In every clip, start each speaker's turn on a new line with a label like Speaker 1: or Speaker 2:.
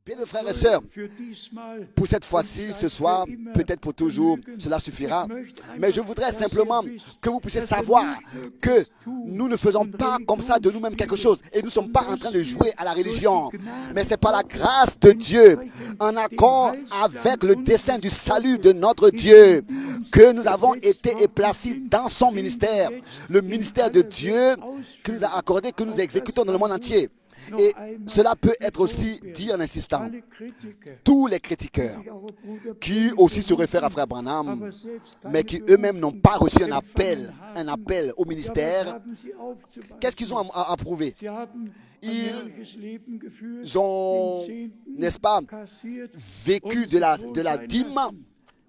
Speaker 1: Bien, frères et sœurs, pour cette fois-ci, ce soir, peut-être pour toujours, cela suffira. Mais je voudrais simplement que vous puissiez savoir que nous ne faisons pas comme ça de nous-mêmes quelque chose. Et nous ne sommes pas en train de jouer à la religion. Mais c'est par la grâce de Dieu, en accord avec le dessein du salut de notre Dieu, que nous avons été placés dans son ministère. Le ministère de Dieu qui nous a accordé, que nous exécutons dans le monde entier. Et cela peut être aussi dit en insistant. Tous les critiqueurs qui aussi se réfèrent à Frère Branham, mais qui eux-mêmes n'ont pas reçu un appel au ministère, qu'est-ce qu'ils ont à prouver? Ils ont, n'est-ce pas, vécu de la dîme,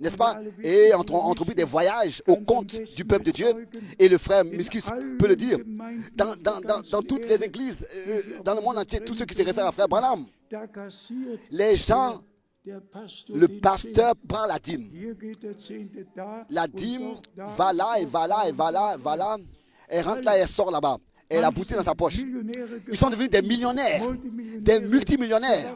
Speaker 1: n'est-ce pas, et entrepris des voyages au compte du peuple de Dieu. Et le frère Miskus peut le dire. Dans toutes les églises, dans le monde entier, tous ceux qui se réfèrent à frère Branham, les gens, le pasteur prend la dîme. La dîme va là, et va là, et va là, et va là. Elle rentre là, et elle sort là-bas. Elle a la bouteille dans sa poche. Ils sont devenus des millionnaires, des multimillionnaires.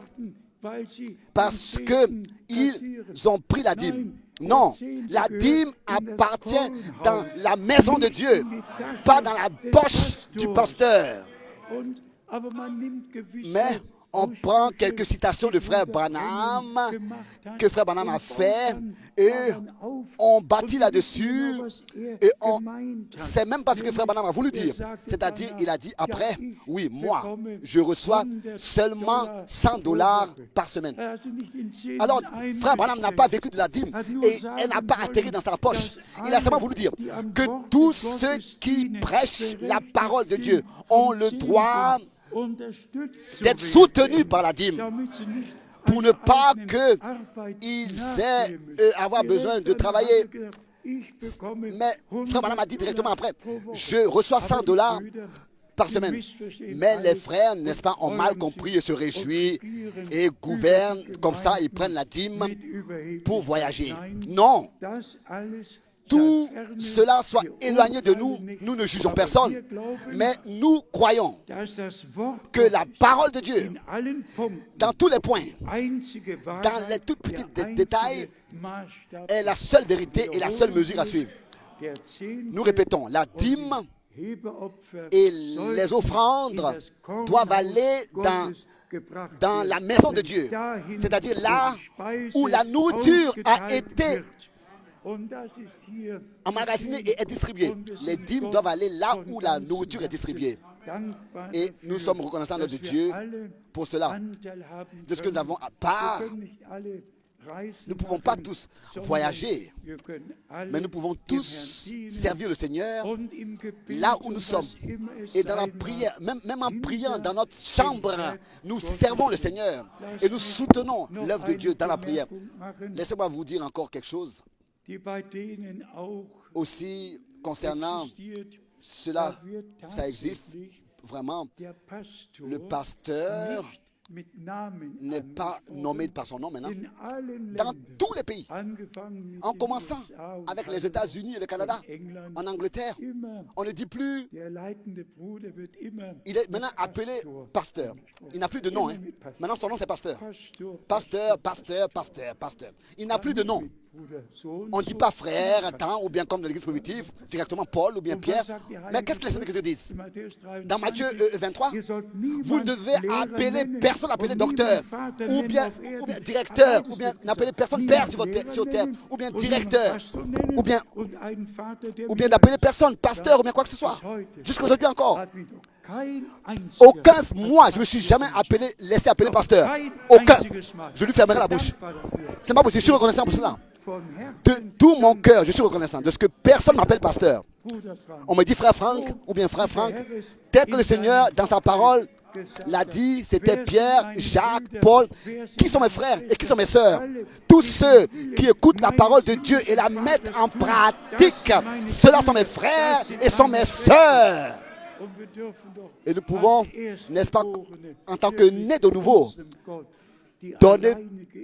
Speaker 1: Parce qu'ils ont pris la dîme. Non, la dîme appartient dans la maison de Dieu, pas dans la poche du pasteur. Mais on prend quelques citations de frère Branham, que frère Branham a fait, et on bâtit là-dessus, et on sait même pas ce que frère Branham a voulu dire. C'est-à-dire, il a dit après, oui, moi, je reçois seulement $100 par semaine. Alors, frère Branham n'a pas vécu de la dîme, et elle n'a pas atterri dans sa poche. Il a seulement voulu dire que tous ceux qui prêchent la parole de Dieu ont le droit d'être soutenus par la dîme, pour ne pas qu'ils aient avoir besoin de travailler. Mais frère Branham a dit directement après, je reçois $100 par semaine. Mais les frères, n'est-ce pas, ont mal compris et se réjouissent et gouvernent comme ça, ils prennent la dîme pour voyager. Non! Tout cela soit éloigné de nous, nous ne jugeons personne, mais nous croyons que la parole de Dieu, dans tous les points, dans les tout petits détails, est la seule vérité et la seule mesure à suivre. Nous répétons, la dîme et les offrandes doivent aller dans la maison de Dieu, c'est-à-dire là où la nourriture a été emmagasinée et est distribuée. Les dîmes doivent aller là où la nourriture est distribuée. Et nous sommes reconnaissants de Dieu pour cela, de ce que nous avons à part. Nous ne pouvons pas tous voyager, mais nous pouvons tous servir le Seigneur là où nous sommes. Et dans la prière, même en priant dans notre chambre, nous servons le Seigneur et nous soutenons l'œuvre de Dieu dans la prière. Laissez-moi vous dire encore quelque chose. Aussi, concernant cela, ça existe vraiment. Le pasteur n'est pas nommé par son nom maintenant. Dans tous les pays, en commençant avec les États-Unis et le Canada, en Angleterre, on ne dit plus, il est maintenant appelé pasteur. Il n'a plus de nom. Maintenant son nom c'est pasteur. Pasteur, pasteur, pasteur, pasteur. Il n'a plus de nom. On ne dit pas frère, tant, ou bien comme dans l'église primitive, directement Paul ou bien Pierre. Mais qu'est-ce que les Saintes Écritures disent? Dans Matthieu 23, vous ne devez appeler personne, appeler docteur, ou bien directeur, ou bien n'appeler personne père sur terre, ou bien directeur, ou bien d'appeler personne pasteur, ou bien quoi que ce soit. Jusqu'à aujourd'hui encore. Moi, je ne me suis jamais laissé appeler pasteur. Aucun. Je lui fermerai la bouche. C'est pas possible, je suis reconnaissant pour cela. De tout mon cœur, je suis reconnaissant de ce que personne m'appelle pasteur. On me dit frère Franck, ou bien frère Franck, tel que le Seigneur, dans sa parole, l'a dit, c'était Pierre, Jacques, Paul. Qui sont mes frères et qui sont mes sœurs? Tous ceux qui écoutent la parole de Dieu et la mettent en pratique, ceux-là sont mes frères et sont mes sœurs. Et nous pouvons, n'est-ce pas, en tant que nés de nouveau, donner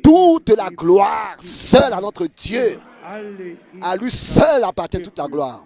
Speaker 1: toute la gloire seule à notre Dieu. À lui seul appartient toute la gloire.